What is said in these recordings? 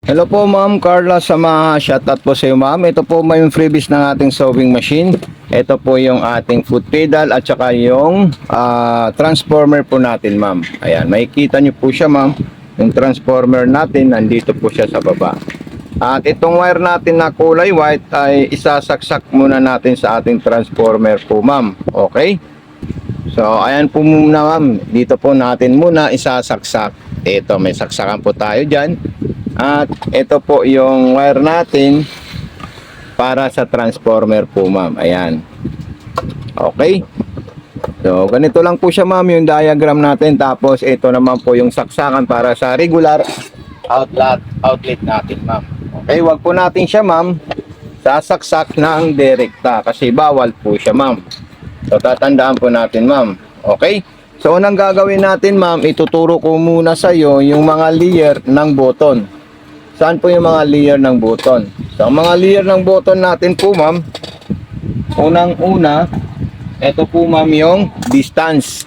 Hello po Ma'am Carla Samaha, shoutout po sa iyo Ma'am. Ito po may yung freebies ng ating sewing machine. Ito po yung ating foot pedal at saka yung transformer po natin Ma'am. Ayan, makikita nyo po siya Ma'am. Yung transformer natin nandito po siya sa baba. At itong wire natin na kulay white ay isasaksak muna natin sa ating transformer po Ma'am. Okay? So ayan po muna Ma'am. Dito po natin muna isasaksak. Ito may saksakan po tayo dyan. At ito po yung wire natin para sa transformer po Ma'am. Ayan. Okay. So ganito lang po siya Ma'am yung diagram natin. Tapos ito naman po yung saksakan para sa regular outlet natin Ma'am. Okay, wag po natin siya Ma'am sasaksak ng direkta kasi bawal po siya Ma'am. So tatandaan po natin Ma'am. Okay. So unang gagawin natin Ma'am, ituturo ko muna sa iyo yung mga layer ng button. Saan po yung mga layer ng button? So, ang mga layer ng button natin po, ma'am, unang-una, ito po, ma'am, yung distance.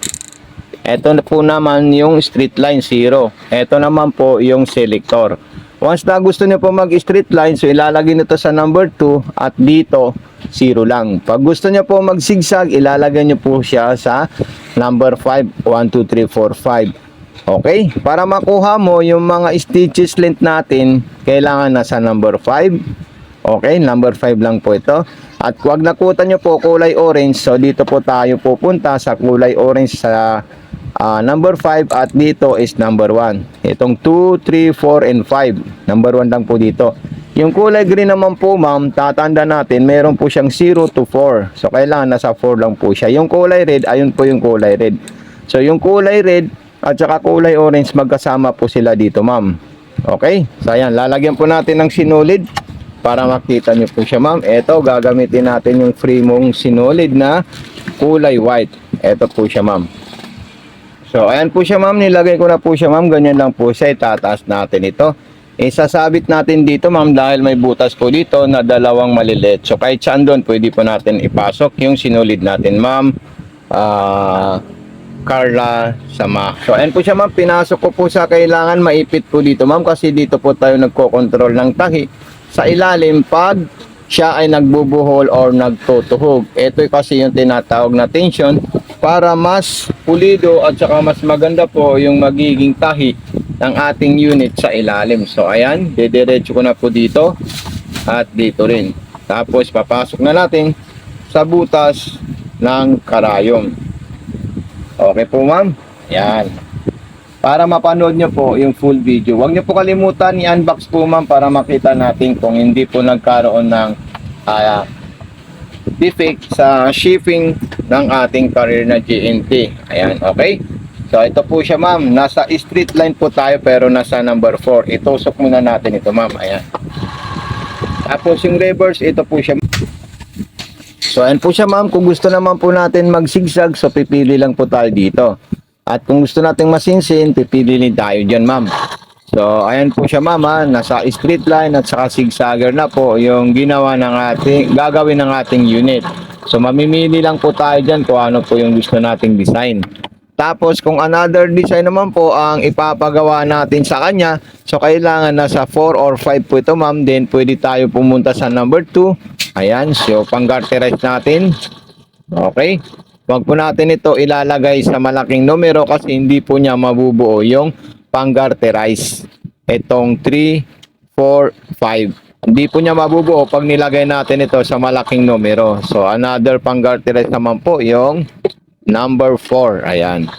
Ito po naman yung straight line, 0. Ito naman po yung selector. Once na gusto niyo po mag-straight line, so ilalagay nito sa number 2 at dito, 0 lang. Pag gusto niyo po mag-zigzag, ilalagay niyo po siya sa number 5, 1, 2, 3, 4, 5. Okay, para makuha mo yung mga stitches length natin, kailangan nasa number 5. Okay, number 5 lang po ito. At huwag nakutan nyo po kulay orange, so dito po tayo pupunta sa kulay orange sa number 5 at dito is number 1. Itong 2, 3, 4, and 5. Number 1 lang po dito. Yung kulay green naman po ma'am, tatanda natin, meron po siyang 0 to 4. So kailangan nasa 4 lang po siya. Yung kulay red, ayun po yung kulay red. So yung kulay red at saka kulay orange magkasama po sila dito ma'am. Okay, so ayan, lalagyan po natin ng sinulid para makita nyo po siya ma'am. Ito, gagamitin natin yung free mong sinulid na kulay white. Ito po siya ma'am. So ayan po siya ma'am, nilagay ko na po siya ma'am. Ganyan lang po siya, itataas natin ito. Isasabit natin dito ma'am dahil may butas po dito na dalawang maliliit. So kahit saan doon pwede po natin ipasok yung sinulid natin ma'am. Carla Sama. So ayan po siya ma'am, pinasok ko po sa kailangan maipit po dito ma'am kasi dito po tayo nagko-control ng tahi sa ilalim pag siya ay nagbubuhol or nagtutuhog. Ito kasi yung tinatawag na tension para mas pulido at saka mas maganda po yung magiging tahi ng ating unit sa ilalim. So ayan, dediretso ko na po dito at dito rin. Tapos papasok na natin sa butas ng karayom. Okay po ma'am. Yan. Para mapanood nyo po yung full video. Huwag nyo po kalimutan i-unbox po ma'am para makita natin kung hindi po nagkaroon ng defect sa shipping ng ating carrier na GNT. Ayan, okay. So ito po siya ma'am. Nasa straight line po tayo pero nasa number 4. Itusok muna natin ito ma'am. Ayan. Tapos yung reverse, ito po siya. So ayan po siya ma'am, kung gusto naman po natin mag-zigzag, so pipili lang po tayo dito. At kung gusto natin masinsin, pipili din tayo dyan ma'am. So ayan po siya ma'am, nasa straight line at saka zigzagger na po yung ginawa ng gagawin ng ating unit. So mamimili lang po tayo dyan kung ano po yung gusto nating design. Tapos kung another design naman po ang ipapagawa natin sa kanya, so kailangan nasa 4 or 5 po ito ma'am, then pwede tayo pumunta sa number 2. Ayan, so pang-garterize natin. Okay. Huwag po natin ito ilalagay sa malaking numero kasi hindi po niya mabubuo yung pang-garterize. Itong 3, 4, 5. Hindi po niya mabubuo pag nilagay natin ito sa malaking numero. So another pang-garterize naman po yung number 4. Ayan.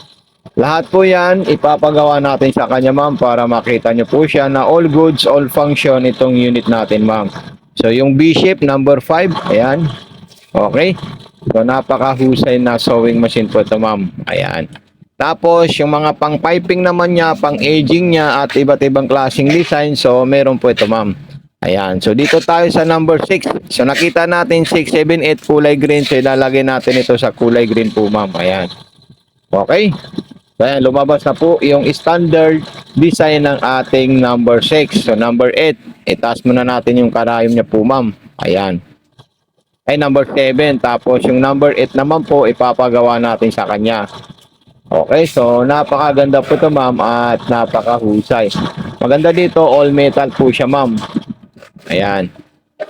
Lahat po yan ipapagawa natin sa kanya ma'am para makita nyo po siya na all goods, all function itong unit natin ma'am. So yung B-shape number 5, ayan. Okay. So napakahusay na sewing machine po ito ma'am. Ayan. Tapos yung mga pang piping naman niya, pang aging niya at iba't ibang klaseng design, so meron po ito ma'am. Ayan. So dito tayo sa number 6. So nakita natin 6, 7, 8 kulay green. So ilalagay natin ito sa kulay green po ma'am. Ayan. Okay. So ayan, lumabas na po yung standard design ng ating number 6. So number 8. Itaas muna natin yung karayom niya po ma'am. Ayan. Ay number 7. Tapos yung number 8 naman po ipapagawa natin sa kanya. Okay, so napakaganda po ito ma'am at napakahusay. Maganda dito, all metal po siya, ma'am. Ayan.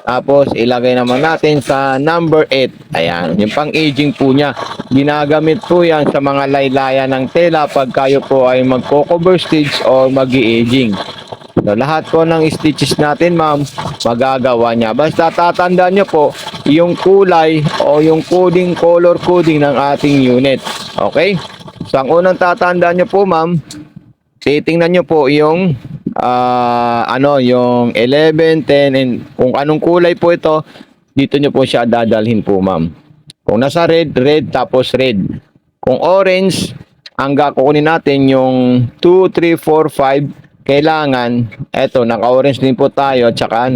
Tapos, ilagay naman natin sa number 8. Ayan, yung pang-aging po niya. Ginagamit po yan sa mga laylayan ng tela pag kayo po ay magko-cover stitch or mag-aging. So, lahat po ng stitches natin, ma'am, magagawa niya. Basta tatandaan niyo po yung kulay o yung coding, color coding ng ating unit. Okay? So, ang unang tatandaan niyo po, ma'am, titingnan niyo po yung yung 11, 10, and kung anong kulay po ito, dito nyo po siya dadalhin po, ma'am. Kung nasa red, red, tapos red. Kung orange, ang kukunin natin yung 2, 3, 4, 5. Kailangan, eto, naka-orange din po tayo, at saka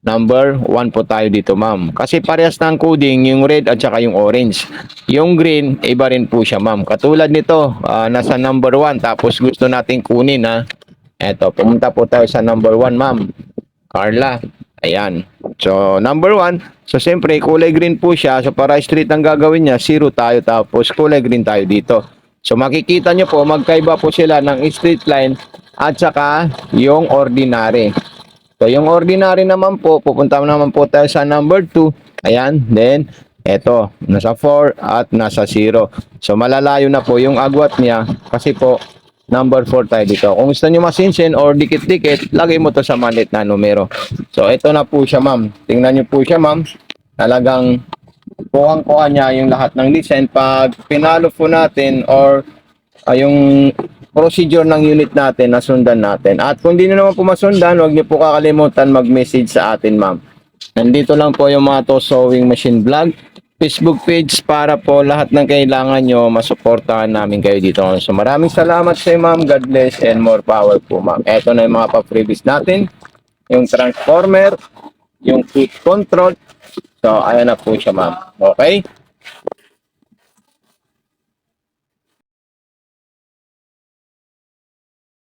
number 1 po tayo dito, ma'am. Kasi parehas ng coding, yung red at saka yung orange. Yung green, iba rin po siya, ma'am. Katulad nito, nasa number 1, tapos gusto nating kunin, ha. Eto, pumunta po tayo sa number 1, ma'am. Carla. Ayan. So, number 1. So, siyempre, kulay green po siya. So, para straight ang gagawin niya, 0 tayo. Tapos, kulay green tayo dito. So, makikita nyo po, magkaiba po sila ng straight line at saka yung ordinary. So, yung ordinary naman po, pupunta naman po tayo sa number 2. Ayan. Then, eto, nasa 4 at nasa 0. So, malalayo na po yung agwat niya kasi po, number 4 tayo dito. Kung gusto nyo masinsin or dikit-dikit, lagay mo to sa maliit na numero. So, ito na po siya, ma'am. Tingnan nyo po siya, ma'am. Talagang kuhang-kuha niya yung lahat ng design. Pag pinalo po natin or yung procedure ng unit natin, nasundan natin. At kung di nyo naman po masundan, huwag nyo po kakalimutan mag-message sa atin, ma'am. Nandito lang po yung mga to sewing machine vlog. Facebook page para po lahat ng kailangan nyo, masuportahan namin kayo dito. So maraming salamat sa ma'am. God bless and more power po, ma'am. Ito na yung mga pa-freebies natin. Yung transformer, yung heat control. So ayan na po siya, ma'am. Okay?